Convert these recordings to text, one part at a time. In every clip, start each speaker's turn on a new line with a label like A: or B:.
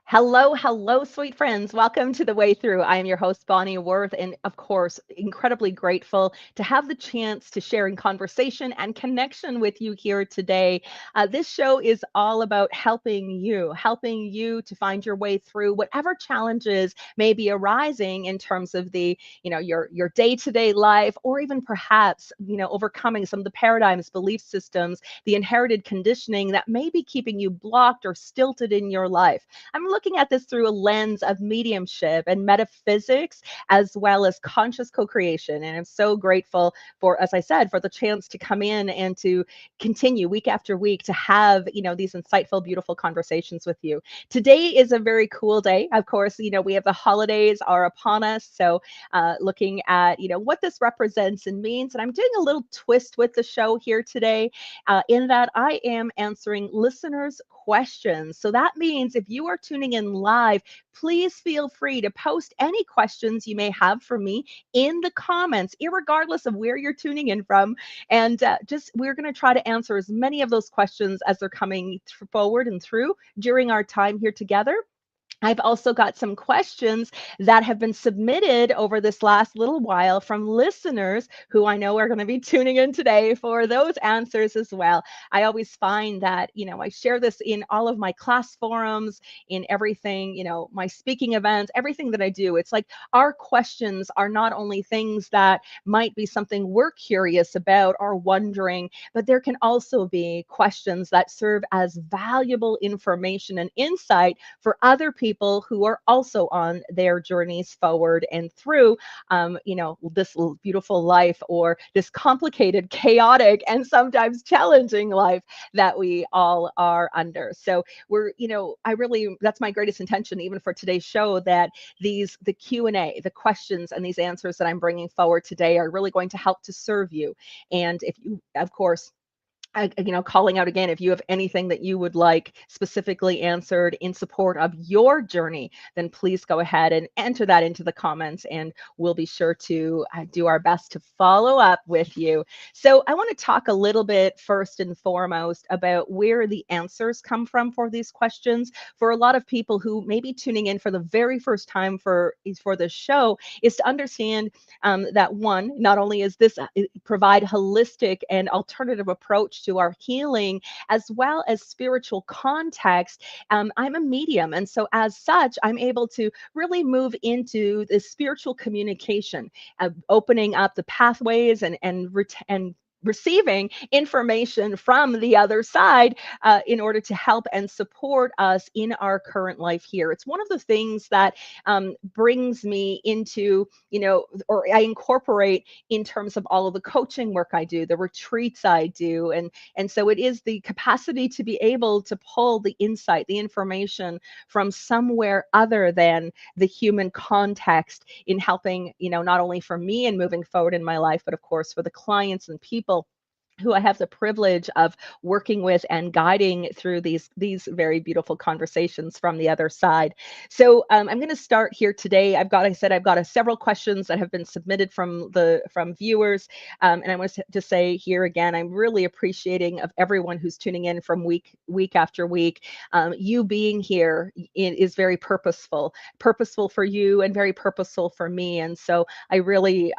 A: Hello, hello, sweet friends. Welcome to The Way Through. I am your host, Bonnie Worth, and of course, incredibly grateful to have the chance to share in conversation and connection with you here today. This show is all about helping you to find your way through whatever challenges may be arising in terms of your day-to-day life, or even perhaps, overcoming some of the paradigms, belief systems, the inherited conditioning that may be keeping you blocked or stilted in your life. I'm looking at this through a lens of mediumship and metaphysics, as well as conscious co-creation. And I'm so grateful for, as I said, for the chance to come in and to continue week after week to have, these insightful, beautiful conversations with you. Today is a very cool day. Of course, we have the holidays are upon us. So looking at, what this represents and means. And I'm doing a little twist with the show here today, in that I am answering listeners' questions. So that means if you are tuning in live, please feel free to post any questions you may have for me in the comments, irregardless of where you're tuning in from. And just we're going to try to answer as many of those questions as they're coming forward and through during our time here together. I've also got some questions that have been submitted over this last little while from listeners who I know are going to be tuning in today for those answers as well. I always find that, I share this in all of my class forums, in everything, my speaking events, everything that I do. It's like our questions are not only things that might be something we're curious about or wondering, but there can also be questions that serve as valuable information and insight for other people who are also on their journeys forward and through, this beautiful life, or this complicated, chaotic, and sometimes challenging life that we all are under. So I really, that's my greatest intention, even for today's show, that the Q&A, the questions and these answers that I'm bringing forward today are really going to help to serve you. And if you, of course, calling out again, if you have anything that you would like specifically answered in support of your journey, then please go ahead and enter that into the comments, and we'll be sure to do our best to follow up with you. So I want to talk a little bit first and foremost about where the answers come from for these questions. For a lot of people who may be tuning in for the very first time for the show, is to understand that one, not only is this provide holistic and alternative approach to our healing, as well as spiritual context. I'm a medium. And so, as such, I'm able to really move into the spiritual communication, opening up the pathways and receiving information from the other side, in order to help and support us in our current life here. It's one of the things that brings me into, or I incorporate in terms of all of the coaching work I do, the retreats I do. And so it is the capacity to be able to pull the insight, the information from somewhere other than the human context in helping, not only for me and moving forward in my life, but of course for the clients and people who I have the privilege of working with and guiding through these very beautiful conversations from the other side. So I'm going to start here today. I've got several questions that have been submitted from viewers, and I want to just say here again, I'm really appreciating of everyone who's tuning in from week after week. You being here is very purposeful for you and very purposeful for me, and so I really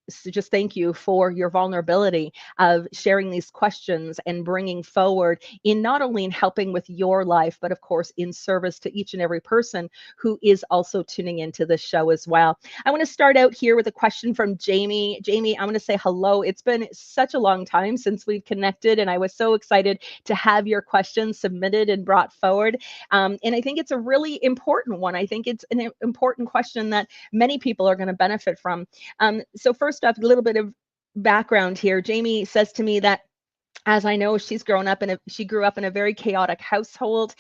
A: so just thank you for your vulnerability of sharing these questions and bringing forward in not only in helping with your life, but of course in service to each and every person who is also tuning into this show as well. I want to start out here with a question from Jamie. Jamie, I'm going to say hello. It's been such a long time since we've connected, and I was so excited to have your questions submitted and brought forward. And I think it's a really important one. I think it's an important question that many people are going to benefit from. So first off, a little bit of background here. Jamie says to me that, as I know, she grew up in a very chaotic household.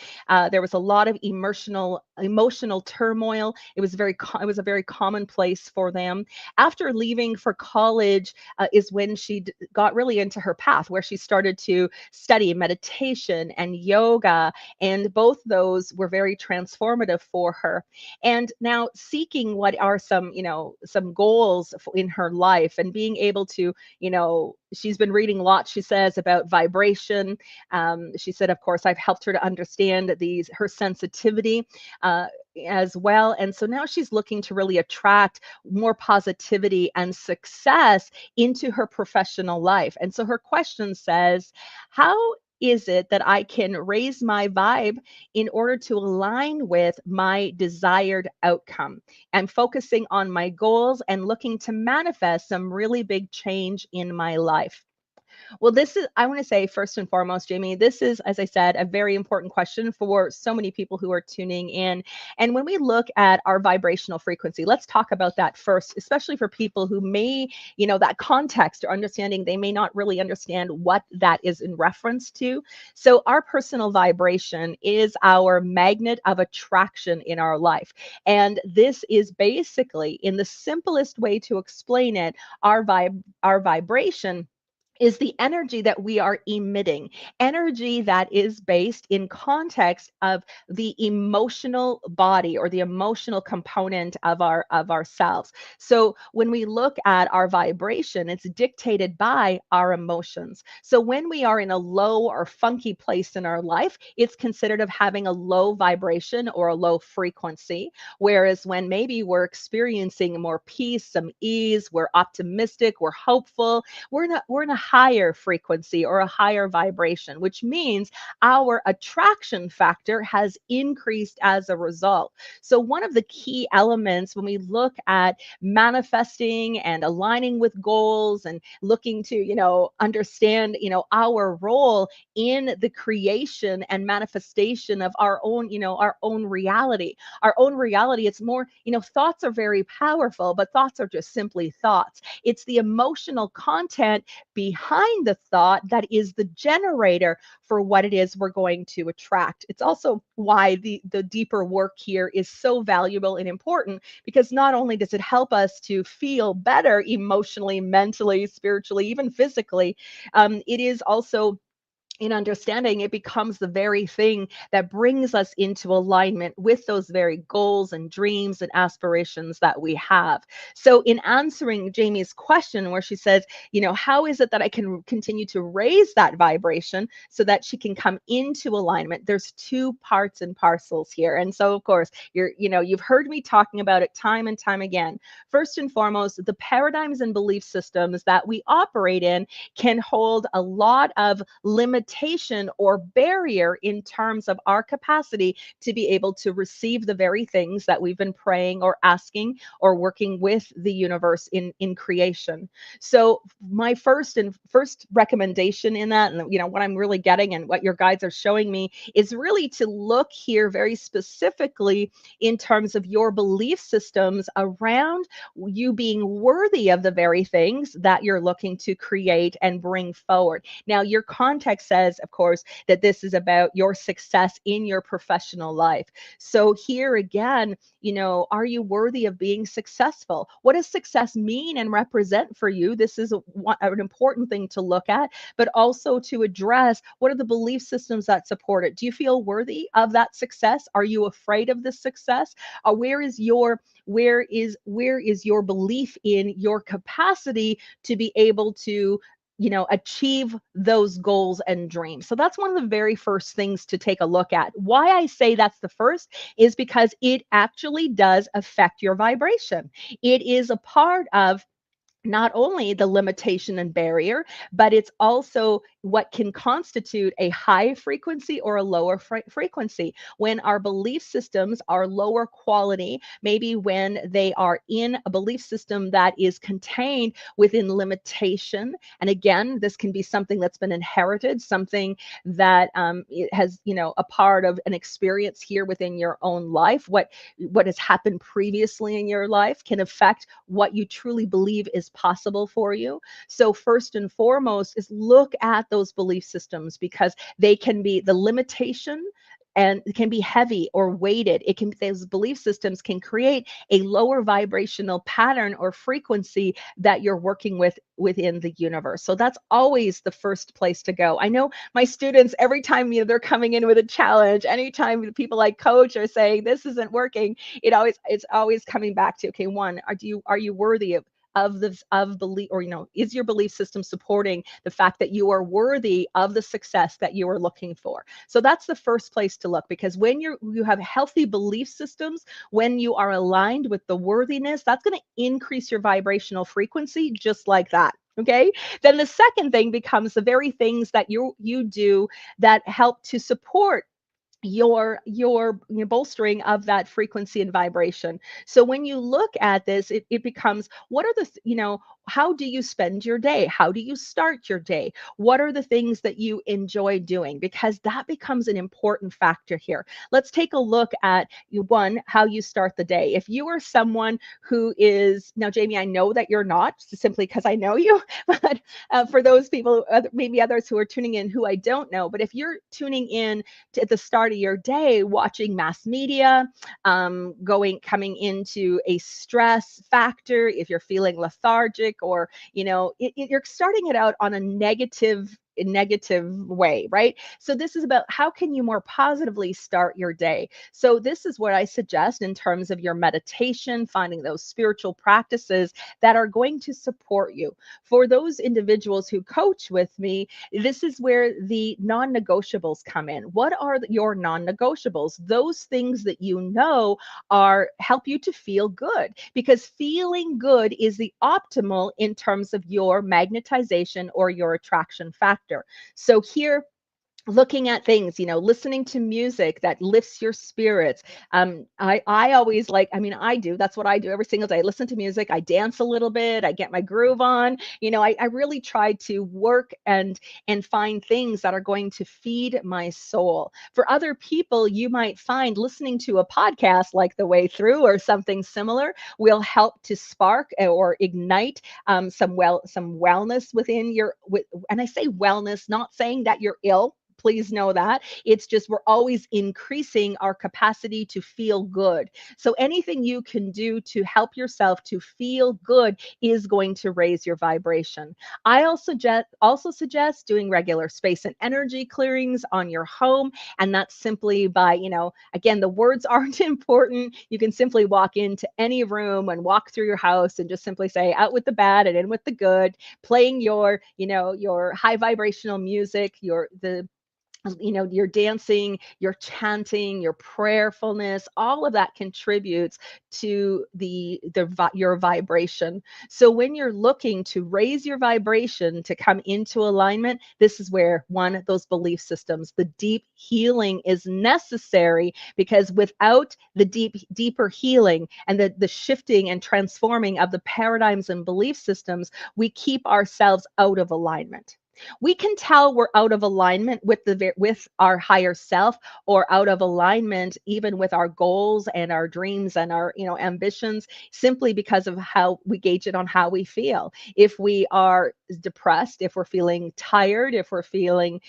A: There was a lot of emotional turmoil. It was a very common place for them. After leaving for college is when she got really into her path, where she started to study meditation and yoga, and both those were very transformative for her. And now seeking what are some, some goals in her life, and being able to, she's been reading lots, she says, about vibration. She said, of course, I've helped her to understand her sensitivity uh, as well. And so now she's looking to really attract more positivity and success into her professional life. And so her question says, how is it that I can raise my vibe in order to align with my desired outcome? I'm focusing on my goals and looking to manifest some really big change in my life. Well, I want to say first and foremost, Jamie, this is, as I said, a very important question for so many people who are tuning in. And when we look at our vibrational frequency, let's talk about that first, especially for people who may, that context or understanding, they may not really understand what that is in reference to. So, our personal vibration is our magnet of attraction in our life. And this is basically, in the simplest way to explain it, our vibration is the energy that we are emitting, energy that is based in context of the emotional body or the emotional component of ourselves. So when we look at our vibration, it's dictated by our emotions. So when we are in a low or funky place in our life, it's considered of having a low vibration or a low frequency. Whereas when maybe we're experiencing more peace, some ease, we're optimistic, we're hopeful, we're in a higher frequency or a higher vibration, which means our attraction factor has increased as a result. So one of the key elements when we look at manifesting and aligning with goals and looking to, understand, our role in the creation and manifestation of our own reality. Our own reality, it's more, thoughts are very powerful, but thoughts are just simply thoughts. It's the emotional content behind the thought that is the generator for what it is we're going to attract. It's also why the deeper work here is so valuable and important, because not only does it help us to feel better emotionally, mentally, spiritually, even physically, it is also, in understanding, it becomes the very thing that brings us into alignment with those very goals and dreams and aspirations that we have. So in answering Jamie's question, where she says, how is it that I can continue to raise that vibration so that she can come into alignment, there's two parts and parcels here. And so of course, you've heard me talking about it time and time again. First and foremost, the paradigms and belief systems that we operate in can hold a lot of limitation or barrier in terms of our capacity to be able to receive the very things that we've been praying or asking or working with the universe in creation. So my first recommendation in that, and what I'm really getting and what your guides are showing me, is really to look here very specifically in terms of your belief systems around you being worthy of the very things that you're looking to create and bring forward. Now, your context says, of course, that this is about your success in your professional life. So here again, are you worthy of being successful? What does success mean and represent for you? This is an important thing to look at, but also to address, what are the belief systems that support it? Do you feel worthy of that success? Are you afraid of the success? Where is your belief in your capacity to be able to achieve those goals and dreams? So that's one of the very first things to take a look at. Why I say that's the first is because it actually does affect your vibration. It is a part of not only the limitation and barrier, but it's also what can constitute a high frequency or a lower frequency. When our belief systems are lower quality, maybe when they are in a belief system that is contained within limitation. And again, this can be something that's been inherited, something that it has, a part of an experience here within your own life. What has happened previously in your life can affect what you truly believe is possible for you. So first and foremost is look at those belief systems, because they can be the limitation and it can be heavy or weighted. It can, those belief systems can create a lower vibrational pattern or frequency that you're working with within the universe. So that's always the first place to go. I know my students, every time they're coming in with a challenge, anytime the people I coach are saying this isn't working, it's always coming back to, okay, one, are you worthy of the of belief, or is your belief system supporting the fact that you are worthy of the success that you are looking for? So that's the first place to look, because when you have healthy belief systems, when you are aligned with the worthiness, that's going to increase your vibrational frequency just like that. Okay. Then the second thing becomes the very things that you do that help to support your bolstering of that frequency and vibration. So when you look at this, it becomes, what are the how do you spend your day? How do you start your day? What are the things that you enjoy doing? Because that becomes an important factor here. Let's take a look at one, how you start the day. If you are someone who is, now Jamie, I know that you're not, simply because I know you, but for those people, maybe others who are tuning in who I don't know, but if you're tuning in at the start of your day watching mass media, coming into a stress factor, if you're feeling lethargic, or you're starting it out on a negative way, right? So this is about how can you more positively start your day. So this is what I suggest in terms of your meditation, finding those spiritual practices that are going to support you. For those individuals who coach with me, this is where the non-negotiables come in. What are your non-negotiables? Those things that are help you to feel good, because feeling good is the optimal in terms of your magnetization or your attraction factor. So here, looking at things, listening to music that lifts your spirits. I always like, I do, that's what I do every single day. I listen to music, I dance a little bit, I get my groove on. I really try to work and find things that are going to feed my soul. For other people, you might find listening to a podcast like The Way Through or something similar will help to spark or ignite some wellness within and I say wellness, not saying that you're ill. Please know that. It's just we're always increasing our capacity to feel good. So anything you can do to help yourself to feel good is going to raise your vibration. I also suggest doing regular space and energy clearings on your home. And that's simply by, again, the words aren't important. You can simply walk into any room and walk through your house and just simply say, out with the bad and in with the good, playing your high vibrational music, your dancing, your chanting, your prayerfulness, all of that contributes to your vibration. So when you're looking to raise your vibration to come into alignment, this is where those belief systems, the deep healing is necessary, because without the deeper healing and the shifting and transforming of the paradigms and belief systems, we keep ourselves out of alignment. We can tell we're out of alignment with our higher self, or out of alignment even with our goals and our dreams and our ambitions, simply because of how we gauge it on how we feel. If we are depressed, if we're feeling tired, if we're feeling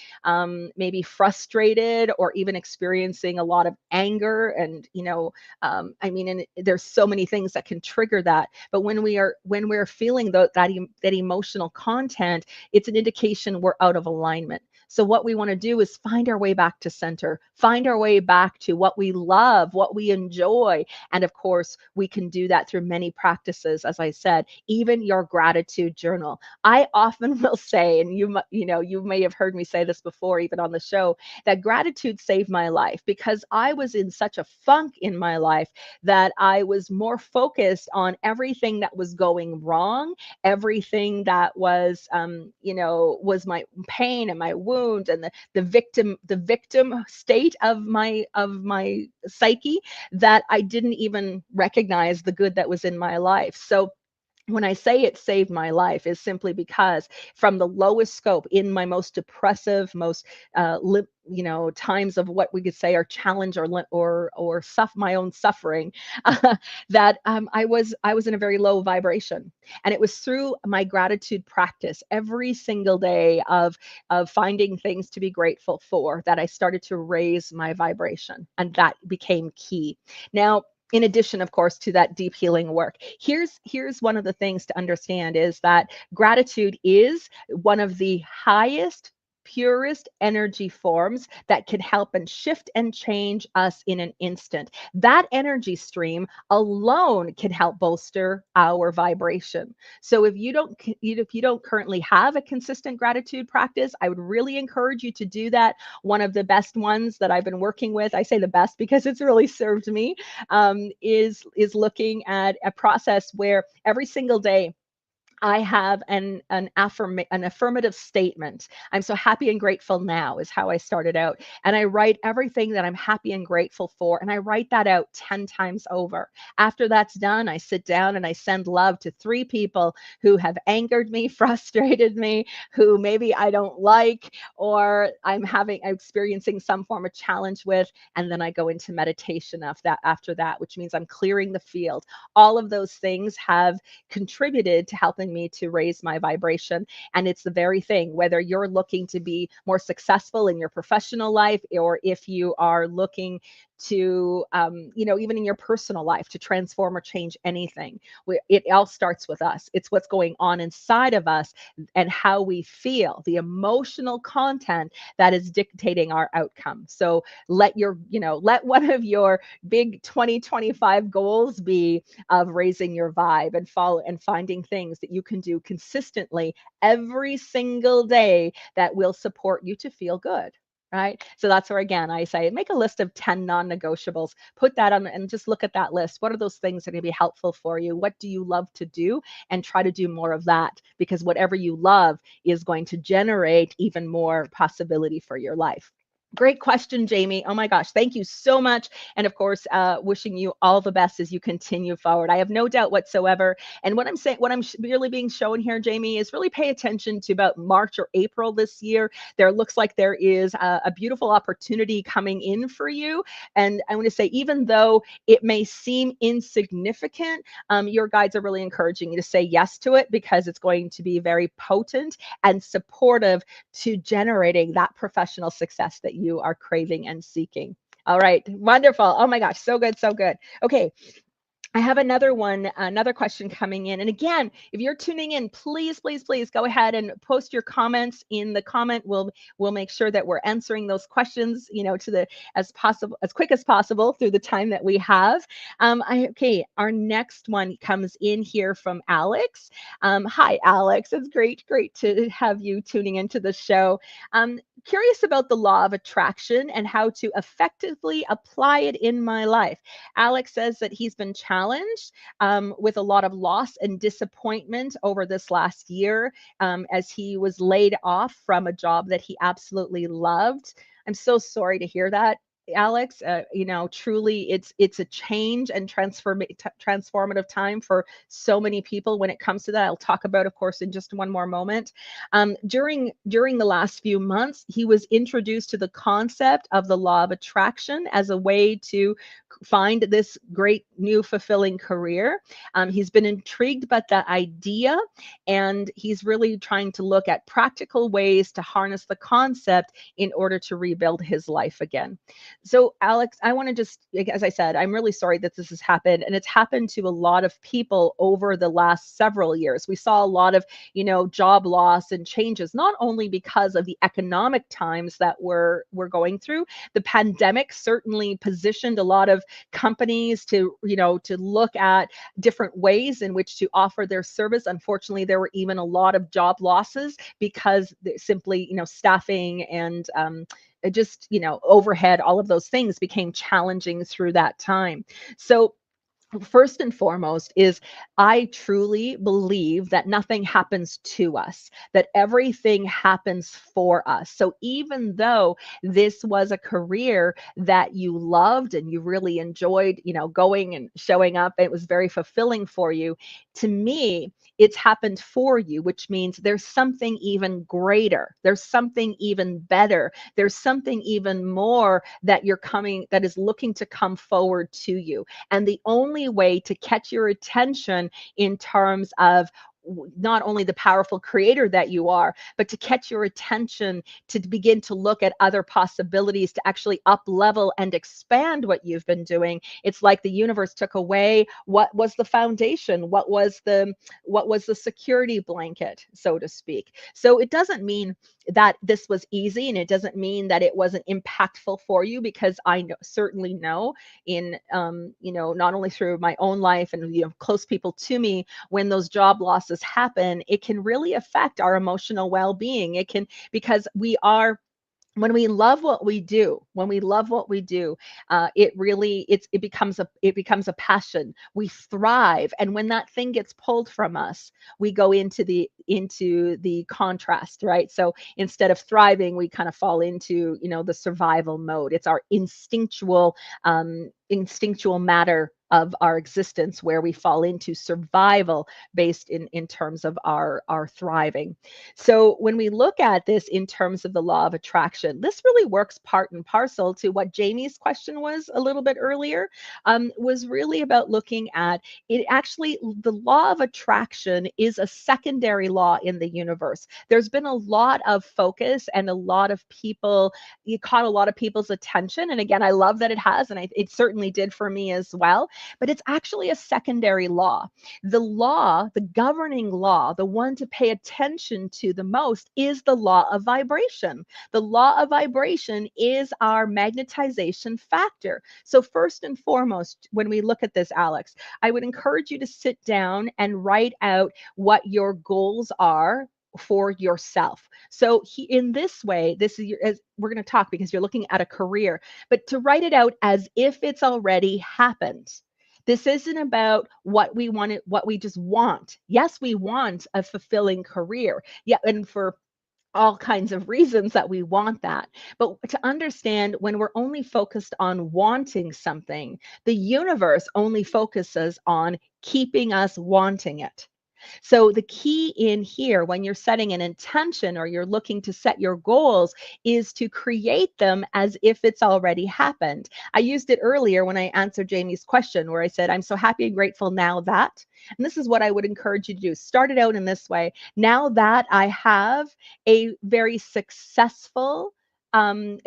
A: maybe frustrated, or even experiencing a lot of anger, and and there's so many things that can trigger that. But when we're feeling that emotional content, it's an indication we're out of alignment. So what we want to do is find our way back to center, find our way back to what we love, what we enjoy. And of course, we can do that through many practices, as I said, even your gratitude journal. I often will say, and you may have heard me say this before, even on the show, that gratitude saved my life, because I was in such a funk in my life that I was more focused on everything that was going wrong, everything that was my pain and my wound, and the victim state of my psyche, that I didn't even recognize the good that was in my life. So when I say it saved my life is simply because from the lowest scope in my most depressive, most times of what we could say are challenge or my own suffering, that I was in a very low vibration, and it was through my gratitude practice every single day of finding things to be grateful for that I started to raise my vibration, and that became key. Now, in addition, of course, to that deep healing work, here's one of the things to understand is that gratitude is one of the highest, purest energy forms that can help and shift and change us in an instant. That energy stream alone can help bolster our vibration. So if you don't currently have a consistent gratitude practice, I would really encourage you to do that. One of the best ones that I've been working with, I say the best because it's really served me, is looking at a process where every single day I have an affirmative statement. I'm so happy and grateful now is how I started out. And I write everything that I'm happy and grateful for, and I write that out 10 times over. After that's done, I sit down and I send love to 3 people who have angered me, frustrated me, who maybe I don't like, or I'm experiencing some form of challenge with, and then I go into meditation after that, which means I'm clearing the field. All of those things have contributed to helping me to raise my vibration. And it's the very thing, whether you're looking to be more successful in your professional life, or if you are looking to, even in your personal life, to transform or change anything. It all starts with us. It's what's going on inside of us and how we feel, the emotional content that is dictating our outcome. So let one of your big 2025 goals be of raising your vibe and finding things that you can do consistently every single day that will support you to feel good. Right. So that's where, again, I say make a list of 10 non negotiables, put that on and just look at that list. What are those things that are going to be helpful for you? What do you love to do? And try to do more of that, because whatever you love is going to generate even more possibility for your life. Great question, Jamie. Oh my gosh, thank you so much. And of course, wishing you all the best as you continue forward. I have no doubt whatsoever. And what I'm saying, what I'm really being shown here, Jamie, is really pay attention to about March or April this year. There looks like there is a beautiful opportunity coming in for you. And I want to say, even though it may seem insignificant, your guides are really encouraging you to say yes to it, because it's going to be very potent and supportive to generating that professional success that you are craving and seeking. All right, wonderful. Oh my gosh, so good, so good. Okay, I have another question coming in. And again, if you're tuning in, please, please, please go ahead and post your comments in the comment. We'll make sure that we're answering those questions, to the as quick as possible through the time that we have. Okay, our next one comes in here from Alex. Hi, Alex. It's great to have you tuning into the show. Curious about the law of attraction and how to effectively apply it in my life. Alex says that he's been challenged with a lot of loss and disappointment over this last year, as he was laid off from a job that he absolutely loved. I'm so sorry to hear that, Alex. Truly, it's a change and transformative time for so many people when it comes to that. I'll talk about, of course, in just one more moment. During the last few months, he was introduced to the concept of the law of attraction as a way to find this great new fulfilling career. He's been intrigued by the idea, and he's really trying to look at practical ways to harness the concept in order to rebuild his life again. So, Alex, I want to just, as I said, I'm really sorry that this has happened, and it's happened to a lot of people over the last several years. We saw a lot of, job loss and changes, not only because of the economic times that we're going through. The pandemic certainly positioned a lot of companies to, to look at different ways in which to offer their service. Unfortunately, there were even a lot of job losses because simply, staffing and just overhead, all of those things became challenging through that time. So first and foremost is I truly believe that nothing happens to us, that everything happens for us. So even though this was a career that you loved and you really enjoyed, going and showing up, it was very fulfilling for you. To me, it's happened for you, which means there's something even greater. There's something even better. There's something even more that is looking to come forward to you. And the only way to catch your attention in terms of not only the powerful creator that you are, but to catch your attention to begin to look at other possibilities to actually up level and expand what you've been doing. It's like the universe took away what was the foundation, what was the security blanket, so to speak. So it doesn't mean that this was easy, and it doesn't mean that it wasn't impactful for you, because certainly know in not only through my own life and close people to me, when those job losses happen, it can really affect our emotional well-being. It can, because we are, when we love what we do, it becomes a passion. We thrive, and when that thing gets pulled from us, we go into the contrast, right? So instead of thriving, we kind of fall into the survival mode. It's our instinctual matter of our existence, where we fall into survival based in terms of our thriving. So when we look at this in terms of the law of attraction, this really works part and parcel to what Jamie's question was a little bit earlier, was really about looking at it. Actually, the law of attraction is a secondary law in the universe. There's been a lot of focus, and it caught a lot of people's attention. And again, I love that it has, and it certainly did for me as well. But it's actually a secondary law. The governing law, the one to pay attention to the most, is the law of vibration. The law of vibration is our magnetization factor. So first and foremost, when we look at this, Alex, I would encourage you to sit down and write out what your goals are for yourself. So in this way, this is as we're going to talk, because you're looking at a career, but to write it out as if it's already happened. This isn't about what we want, what we just want. Yes, we want a fulfilling career. Yeah, and for all kinds of reasons that we want that. But to understand, when we're only focused on wanting something, the universe only focuses on keeping us wanting it. So the key in here, when you're setting an intention or you're looking to set your goals, is to create them as if it's already happened. I used it earlier when I answered Jamie's question, where I said, I'm so happy and grateful now that, and this is what I would encourage you to do. Start it out in this way. Now that I have a very successful, and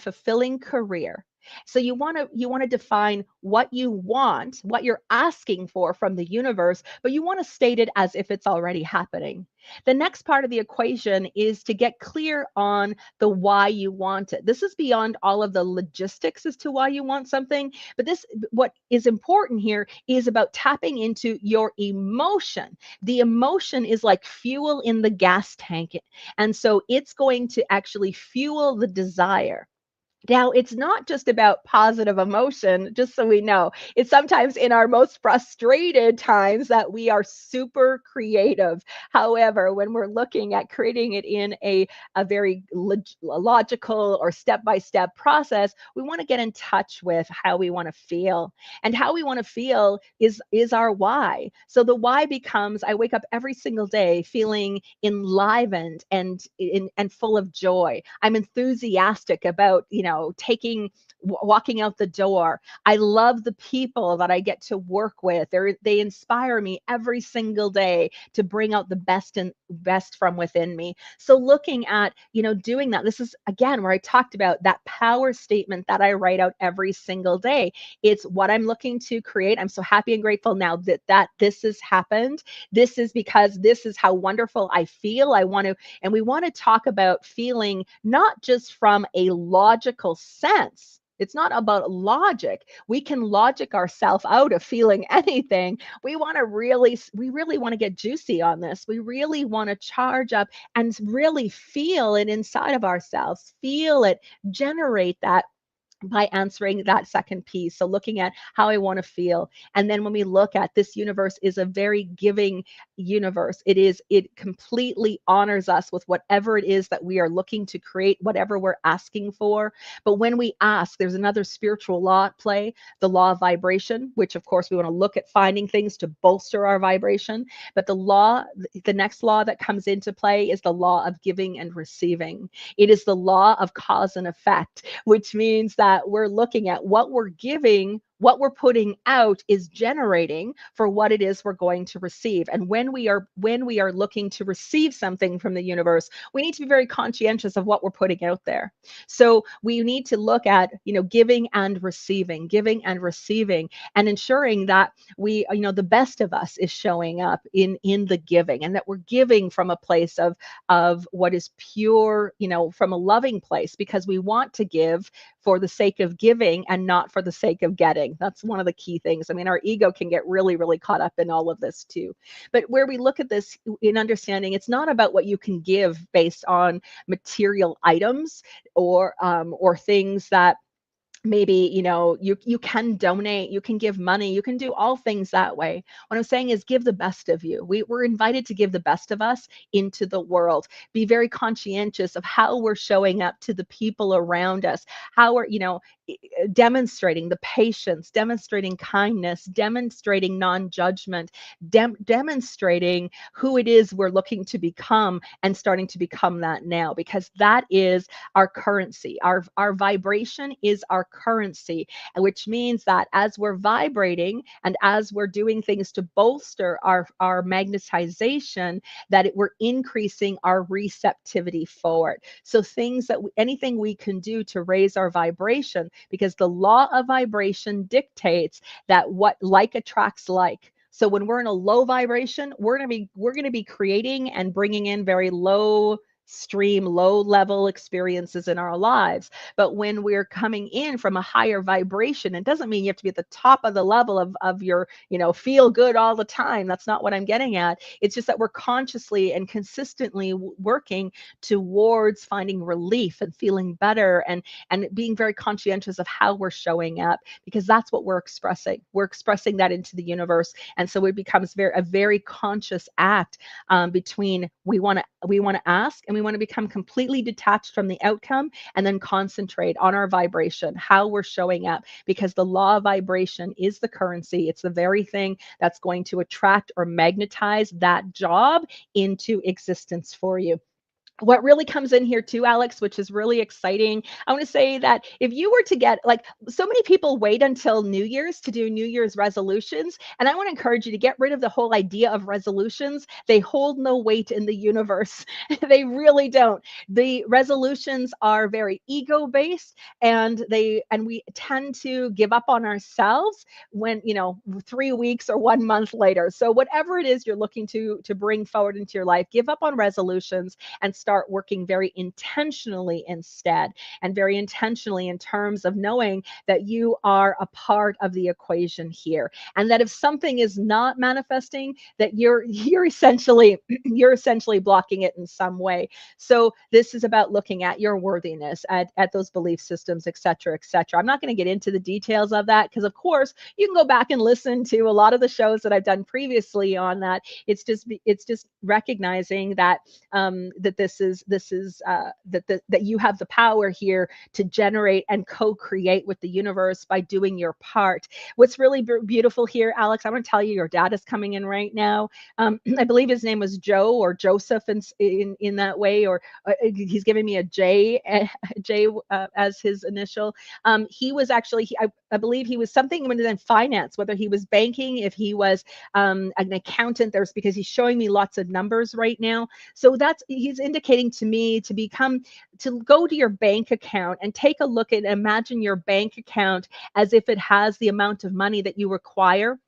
A: fulfilling career. So you want to define what you want, what you're asking for from the universe, but you want to state it as if it's already happening. The next part of the equation is to get clear on the why you want it. This is beyond all of the logistics as to why you want something, but what is important here is about tapping into your emotion. The emotion is like fuel in the gas tank, and so it's going to actually fuel the desire. Now, it's not just about positive emotion, just so we know. It's sometimes in our most frustrated times that we are super creative. However, when we're looking at creating it in a very logical or step-by-step process, we want to get in touch with how we want to feel. And how we want to feel is our why. So the why becomes, I wake up every single day feeling enlivened and full of joy. I'm enthusiastic about, walking out the door. I love the people that I get to work with. They inspire me every single day to bring out the best from within me. So looking at, doing that, this is again where I talked about that power statement that I write out every single day. It's what I'm looking to create. I'm so happy and grateful now that this has happened. This is because this is how wonderful I feel. And we want to talk about feeling not just from a logical sense. It's not about logic. We can logic ourselves out of feeling anything. We really want to get juicy on this. We really want to charge up and really feel it inside of ourselves, feel it, generate that by answering that second piece. So looking at how I want to feel. And then when we look at this universe is a very giving universe. It completely honors us with whatever it is that we are looking to create, whatever we're asking for. But when we ask, there's another spiritual law at play, the law of vibration, which of course we want to look at finding things to bolster our vibration. But the next law that comes into play is the law of giving and receiving. It is the law of cause and effect, which means that we're looking at what we're giving, what we're putting out is generating for what it is we're going to receive. And when we are looking to receive something from the universe, we need to be very conscientious of what we're putting out there. So we need to look at, giving and receiving, and ensuring that the best of us is showing up in the giving, and that we're giving from a place of what is pure, from a loving place, because we want to give for the sake of giving and not for the sake of getting. That's one of the key things. I mean, our ego can get really, really caught up in all of this too. But where we look at this in understanding, it's not about what you can give based on material items or things that maybe you can donate, you can give money, you can do all things that way. What I'm saying is give the best of you. We're invited to give the best of us into the world. Be very conscientious of how we're showing up to the people around us, how we're demonstrating the patience, demonstrating kindness, demonstrating non-judgment, demonstrating who it is we're looking to become, and starting to become that now, because that is our currency. Our vibration is our currency, which means that as we're vibrating and as we're doing things to bolster our magnetization, we're increasing our receptivity forward. So anything we can do to raise our vibration, because the law of vibration dictates that what like attracts like. So when we're in a low vibration, we're going to be creating and bringing in very low level experiences in our lives. But when we're coming in from a higher vibration, it doesn't mean you have to be at the top of the level of your, feel good all the time. That's not what I'm getting at. It's just that we're consciously and consistently working towards finding relief and feeling better, and being very conscientious of how we're showing up, because that's what we're expressing. We're expressing that into the universe. And so it becomes a very conscious act, between we want to ask, and we want to become completely detached from the outcome, and then concentrate on our vibration, how we're showing up, because the law of vibration is the currency. It's the very thing that's going to attract or magnetize that job into existence for you. What really comes in here too, Alex, which is really exciting, I want to say that if you were to get, like, so many people wait until New Year's to do New Year's resolutions. And I want to encourage you to get rid of the whole idea of resolutions. They hold no weight in the universe. They really don't. The resolutions are very ego based, and we tend to give up on ourselves when, 3 weeks or 1 month later. So whatever it is you're looking to bring forward into your life, give up on resolutions and start working very intentionally instead, and very intentionally in terms of knowing that you are a part of the equation here, and that if something is not manifesting, that you're essentially you're essentially blocking it in some way. So this is about looking at your worthiness, at those belief systems, et cetera, et cetera. I'm not going to get into the details of that, because of course you can go back and listen to a lot of the shows that I've done previously on that. It's just recognizing that that that you have the power here to generate and co-create with the universe by doing your part. What's really beautiful here, Alex, I want to tell you, your dad is coming in right now. I believe his name was Joe or Joseph in that way, or he's giving me a J, as his initial. He was actually, I believe he was something within finance, whether he was banking, if he was an accountant. Because he's showing me lots of numbers right now. So he's indicating to me to go to your bank account and take a look and imagine your bank account as if it has the amount of money that you require,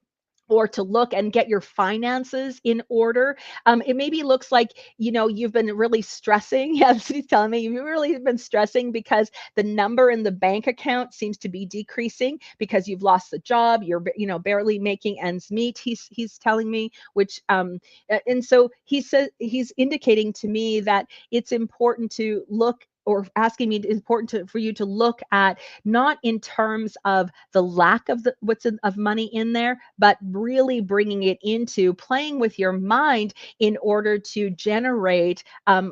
A: or to look and get your finances in order. It maybe looks like, you've been really stressing. Yes, he's telling me you've really been stressing because the number in the bank account seems to be decreasing because you've lost the job. You're, barely making ends meet. He's telling me, and so he says, he's indicating to me that it's important to look or asking me, it's important for you to look at, not in terms of the lack of of money in there, but really bringing it into playing with your mind in order to generate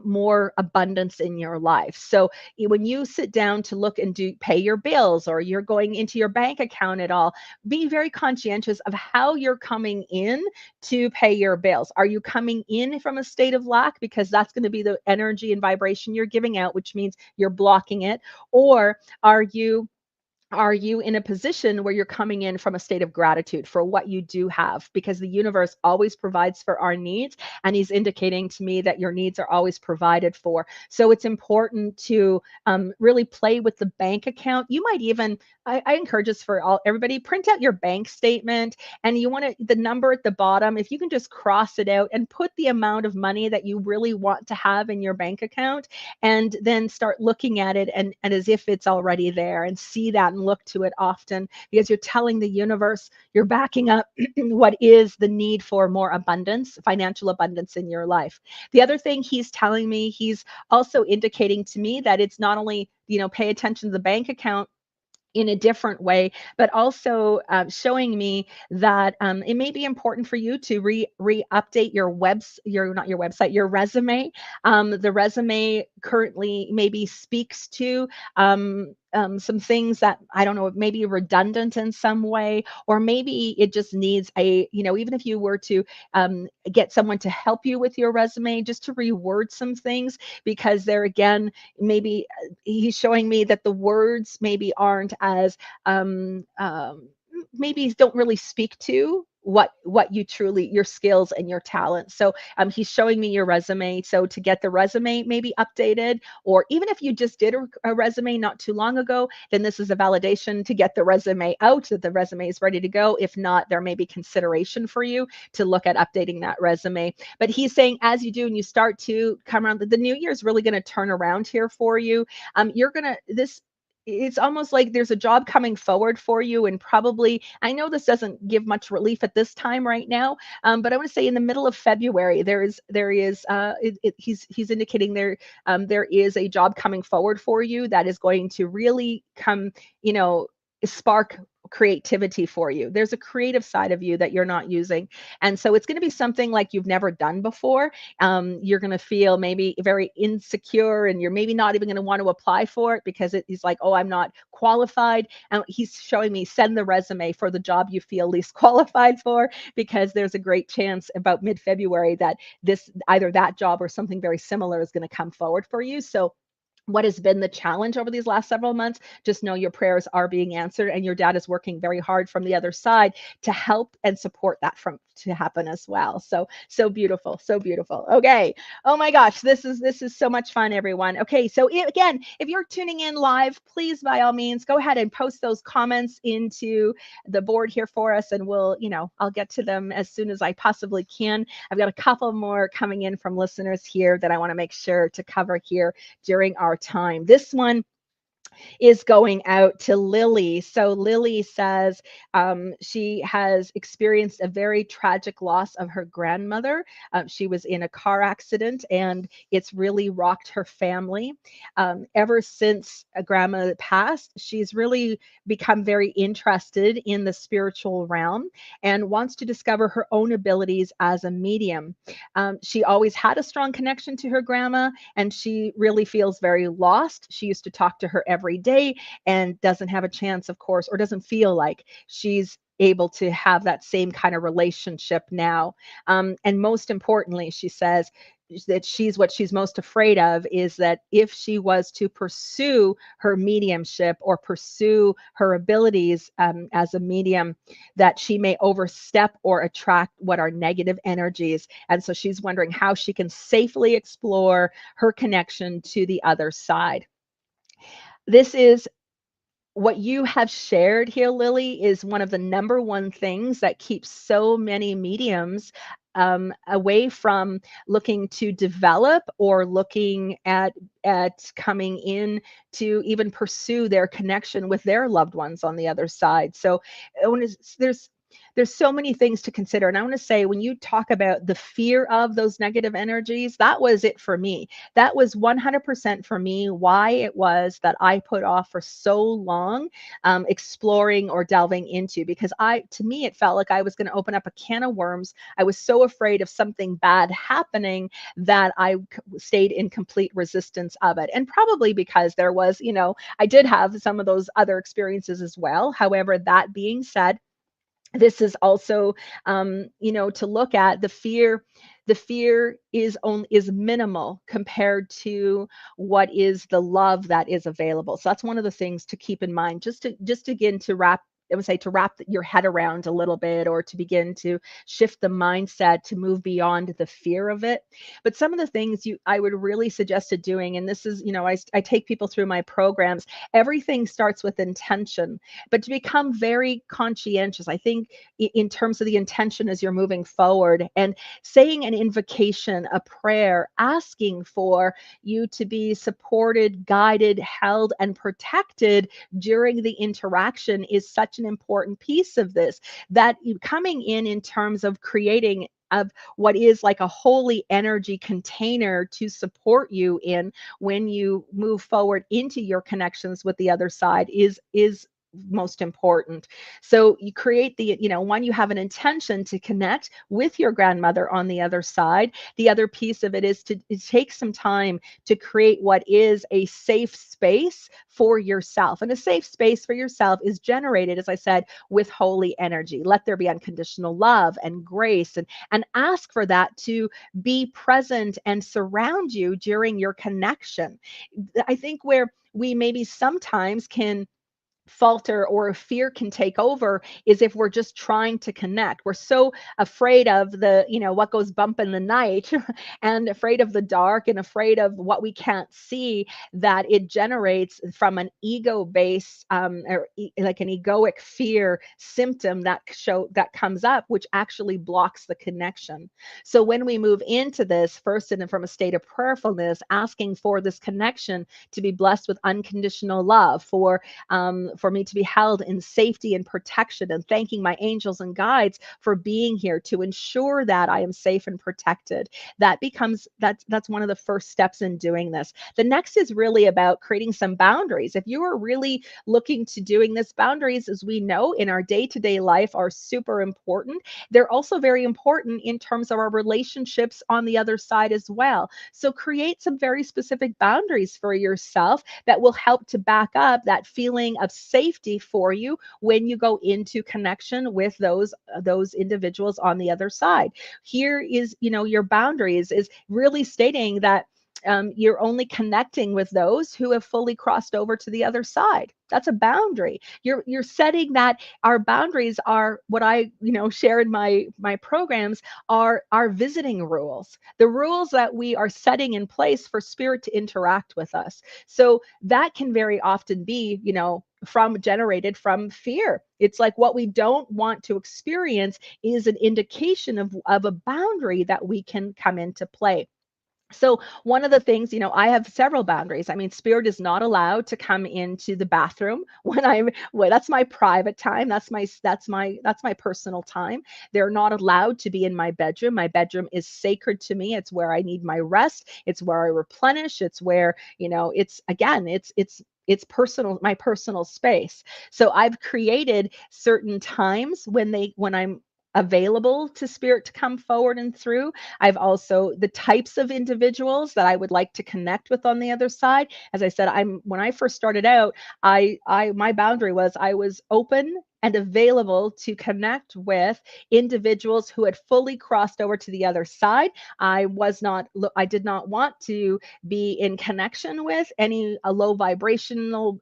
A: more abundance in your life. So when you sit down to look and do pay your bills, or you're going into your bank account at all, be very conscientious of how you're coming in to pay your bills. Are you coming in from a state of lack? Because that's going to be the energy and vibration you're giving out, which means you're blocking it. Or are you in a position where you're coming in from a state of gratitude for what you do have? Because the universe always provides for our needs, and he's indicating to me that your needs are always provided for. So it's important to really play with the bank account. You might even, I encourage this for everybody, print out your bank statement, and you want the number at the bottom, if you can just cross it out and put the amount of money that you really want to have in your bank account, and then start looking at it and as if it's already there, and see that and look to it often, because you're telling the universe, you're backing up what is the need for more abundance, financial abundance in your life. The other thing he's telling me, he's also indicating to me that it's not only, pay attention to the bank account in a different way, but also showing me that it may be important for you to re-update your resume. The resume currently maybe speaks to some things that, I don't know, maybe redundant in some way, or maybe it just needs even if you were to get someone to help you with your resume, just to reword some things, because there again, maybe he's showing me that the words maybe aren't as maybe don't really speak to what you truly, your skills and your talents. So he's showing me your resume. So to get the resume maybe updated, or even if you just did a resume not too long ago, then this is a validation to get the resume out, that the resume is ready to go. If not, there may be consideration for you to look at updating that resume. But he's saying, as you do and you start to come around, the new year is really going to turn around here for you. You're going to, it's almost like there's a job coming forward for you, and probably, I know this doesn't give much relief at this time right now, but I want to say in the middle of February, he's indicating there is a job coming forward for you that is going to really come, spark creativity for you. There's a creative side of you that you're not using, and so it's going to be something like you've never done before. You're going to feel maybe very insecure, and you're maybe not even going to want to apply for it, because he's like, oh, I'm not qualified. And he's showing me, send the resume for the job you feel least qualified for, because there's a great chance about mid-February that either that job or something very similar is going to come forward for you. So what has been the challenge over these last several months, just know your prayers are being answered, and your dad is working very hard from the other side to help and support that to happen as well. So beautiful, so beautiful. Okay. Oh my gosh, this is so much fun, everyone. Okay, so again, if you're tuning in live, please by all means go ahead and post those comments into the board here for us, and I'll get to them as soon as I possibly can. I've got a couple more coming in from listeners here that I want to make sure to cover here during our time. This one is going out to Lily. So Lily says she has experienced a very tragic loss of her grandmother. She was in a car accident, and it's really rocked her family. Ever since grandma passed, she's really become very interested in the spiritual realm and wants to discover her own abilities as a medium. She always had a strong connection to her grandma, and she really feels very lost. She used to talk to her every day and doesn't have a chance, of course, or doesn't feel like she's able to have that same kind of relationship now. And most importantly, she says that what she's most afraid of is that if she was to pursue her mediumship or pursue her abilities as a medium, that she may overstep or attract what are negative energies. And so she's wondering how she can safely explore her connection to the other side. This is what you have shared here, Lily, is one of the number one things that keeps so many mediums away from looking to develop or looking at coming in to even pursue their connection with their loved ones on the other side. So there's there's so many things to consider. And I want to say, when you talk about the fear of those negative energies, that was it for me. That was 100% for me why it was that I put off for so long exploring or delving into, because to me, it felt like I was going to open up a can of worms. I was so afraid of something bad happening that I stayed in complete resistance of it. And probably because there was, I did have some of those other experiences as well. However, that being said, this is also to look at the fear is minimal compared to what is the love that is available. So that's one of the things to keep in mind, just again to wrap, I would say, to wrap your head around a little bit, or to begin to shift the mindset to move beyond the fear of it. But some of the things I would really suggest doing, and this is, I take people through my programs. Everything starts with intention, but to become very conscientious, I think, in terms of the intention as you're moving forward, and saying an invocation, a prayer, asking for you to be supported, guided, held, and protected during the interaction is such an important piece of this, that you coming in terms of creating of what is like a holy energy container to support you in when you move forward into your connections with the other side is most important. So you create one, you have an intention to connect with your grandmother on the other side. The other piece of it is to take some time to create what is a safe space for yourself. And a safe space for yourself is generated, as I said, with holy energy. Let there be unconditional love and grace, and ask for that to be present and surround you during your connection. I think where we maybe sometimes can falter or fear can take over is if we're just trying to connect. We're so afraid of what goes bump in the night and afraid of the dark and afraid of what we can't see, that it generates from an ego based like an egoic fear symptom that comes up, which actually blocks the connection. So when we move into this first, and from a state of prayerfulness, asking for this connection to be blessed with unconditional love, for me to be held in safety and protection, and thanking my angels and guides for being here to ensure that I am safe and protected. That's one of the first steps in doing this. The next is really about creating some boundaries. If you are really looking to doing this, boundaries, as we know, in our day-to-day life are super important. They're also very important in terms of our relationships on the other side as well. So create some very specific boundaries for yourself that will help to back up that feeling of safety for you when you go into connection with those individuals on the other side. Here is, your boundaries is really stating that you're only connecting with those who have fully crossed over to the other side. That's a boundary. You're setting that. Our boundaries are what I share in my programs are our visiting rules, the rules that we are setting in place for spirit to interact with us. So that can very often be generated from fear. It's like what we don't want to experience is an indication of a boundary that we can come into play. So one of the things, I have several boundaries. I mean, spirit is not allowed to come into the bathroom that's my private time. That's my personal time. They're not allowed to be in my bedroom. My bedroom is sacred to me. It's where I need my rest. It's where I replenish. It's where, it's personal, my personal space. So I've created certain times when I'm available to spirit to come forward and through. I've also the types of individuals that I would like to connect with on the other side. As I said, when I first started out, I my boundary was I was open and available to connect with individuals who had fully crossed over to the other side. I did not want to be in connection with any low vibrational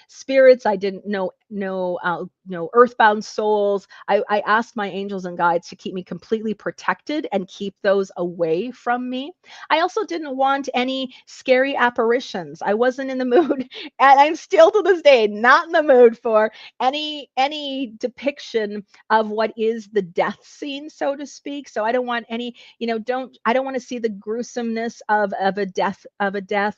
A: spirits. I didn't know no earthbound souls. I asked my angels and guides to keep me completely protected and keep those away from me. I also didn't want any scary apparitions. I wasn't in the mood, and I'm still to this day not in the mood for any depiction of what is the death scene, so to speak. So I don't want any, I don't want to see the gruesomeness of a death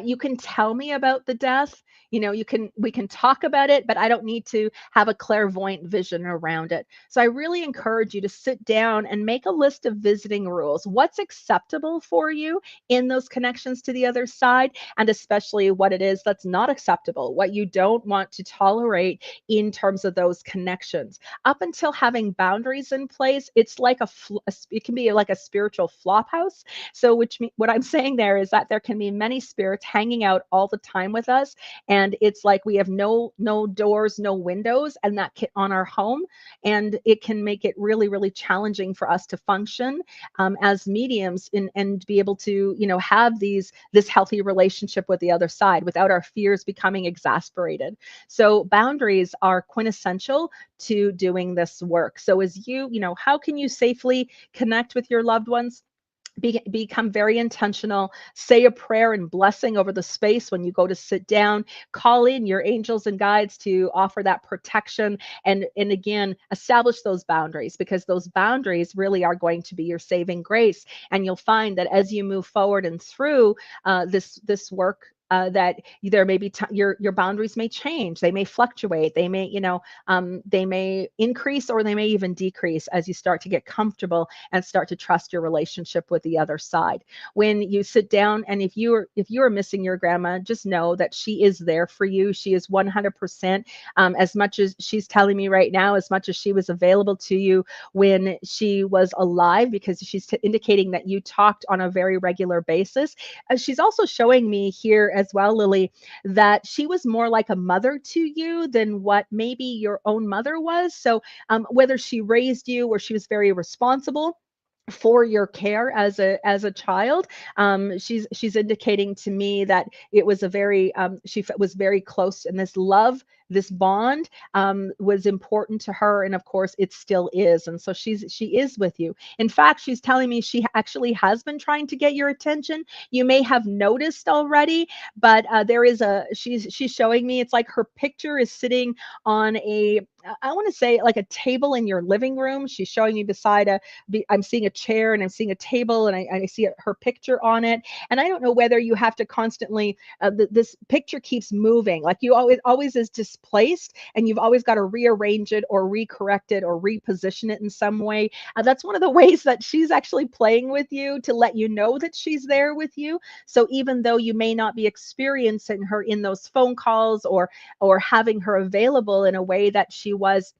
A: You can tell me about the death, we can talk about it, but I don't need to have a clairvoyant vision around it. So I really encourage you to sit down and make a list of visiting rules. What's acceptable for you in those connections to the other side, and especially what it is that's not acceptable, what you don't want to tolerate in terms of those connections. Up until having boundaries in place, it's like it can be like a spiritual flop house. So, what I'm saying there is that there can be many spirits hanging out all the time with us, and it's like we have no doors, no windows, and that can, on our home, and it can make it really really challenging for us to function as mediums and be able to have this healthy relationship with the other side without our fears becoming exasperated. So boundaries are quintessential to doing this work. So as how can you safely connect with your loved ones? Become very intentional. Say a prayer and blessing over the space when you go to sit down. Call in your angels and guides to offer that protection, and again, establish those boundaries, because those boundaries really are going to be your saving grace. And you'll find that as you move forward and through this work, that there may be your boundaries may change, they may fluctuate, they may increase, or they may even decrease as you start to get comfortable and start to trust your relationship with the other side. When you sit down, and if you are missing your grandma, just know that she is there for you. She is 100%, as much as she's telling me right now, as much as she was available to you when she was alive, because she's indicating that you talked on a very regular basis. She's also showing me here as well, Lily, that she was more like a mother to you than what maybe your own mother was. So whether she raised you or she was very responsible for your care as a child, she's indicating to me that it was a very was very close, and this love, this bond, was important to her, and of course it still is. And so she is with you. In fact, she's telling me she actually has been trying to get your attention. You may have noticed already, but there is she's showing me, it's like her picture is sitting on I want to say like a table in your living room. She's showing me beside I'm seeing a chair, and I'm seeing a table, and I see her picture on it. And I don't know whether you have to constantly, this picture keeps moving, like you always is displaced, and you've always got to rearrange it or recorrect it or reposition it in some way. That's one of the ways that she's actually playing with you, to let you know that she's there with you. So even though you may not be experiencing her in those phone calls, or having her available in a way that she was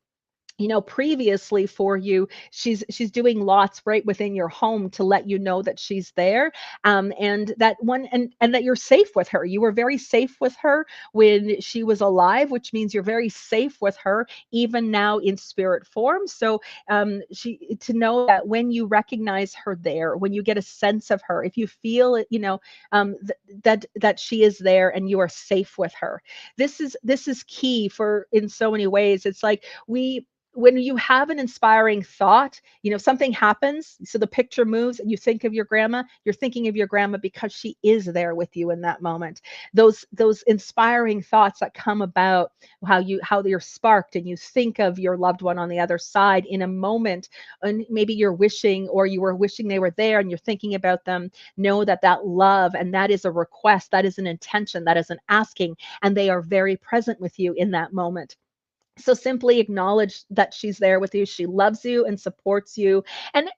A: previously for you, she's doing lots right within your home to let you know that she's there, and that you're safe with her. You were very safe with her when she was alive, which means you're very safe with her even now in spirit form. So she to know that when you recognize her there, when you get a sense of her, if you feel it, that she is there and you are safe with her. This is key for in so many ways. It's like when you have an inspiring thought, something happens, so the picture moves and you think of your grandma, you're thinking of your grandma because she is there with you in that moment. Those inspiring thoughts that come about, how you're sparked and you think of your loved one on the other side in a moment, and maybe you're wishing, or you were wishing they were there and you're thinking about them. Know that love, and that is a request, that is an intention, that is an asking, and they are very present with you in that moment. So simply acknowledge that she's there with you. She loves you and supports you. And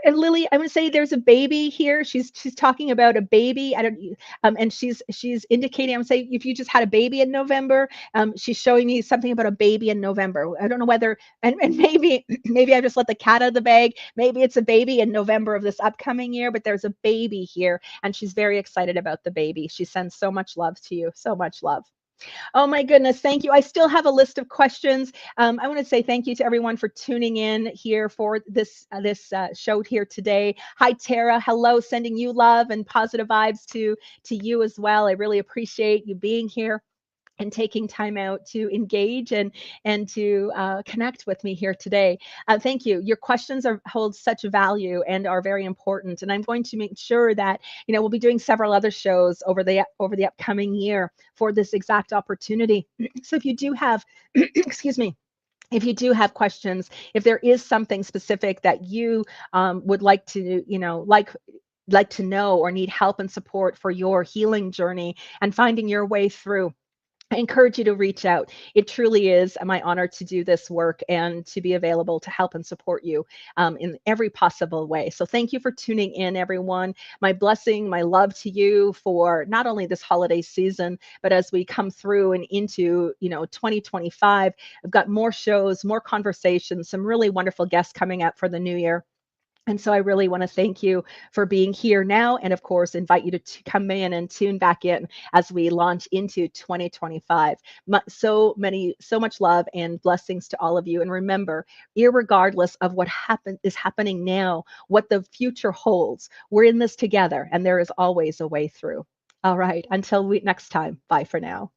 A: Lily, I'm going to say there's a baby here. She's talking about a baby. I don't and she's indicating, I'm saying, if you just had a baby in November, she's showing me something about a baby in November. I don't know whether, and maybe I just let the cat out of the bag. Maybe it's a baby in November of this upcoming year, but there's a baby here, and she's very excited about the baby. She sends so much love to you, so much love. Oh my goodness, thank you. I still have a list of questions. I want to say thank you to everyone for tuning in here for this show here today. Hi, Tara. Hello, sending you love and positive vibes to you as well. I really appreciate you being here and taking time out to engage and to connect with me here today. Thank you. Your questions hold such value and are very important. And I'm going to make sure that we'll be doing several other shows over the upcoming year for this exact opportunity. So if you do have, excuse me. If you do have questions, if there is something specific that you would like to, like to know or need help and support for your healing journey and finding your way through, I encourage you to reach out. It truly is my honor to do this work and to be available to help and support you in every possible way. So thank you for tuning in, everyone. My blessing, my love to you for not only this holiday season, but as we come through and into 2025. I've got more shows, more conversations, some really wonderful guests coming up for the new year. And so I really want to thank you for being here now, and of course, invite you to come in and tune back in as we launch into 2025. So much love and blessings to all of you. And remember, irregardless of what is happening now, what the future holds, we're in this together, and there is always a way through. All right, until next time, bye for now.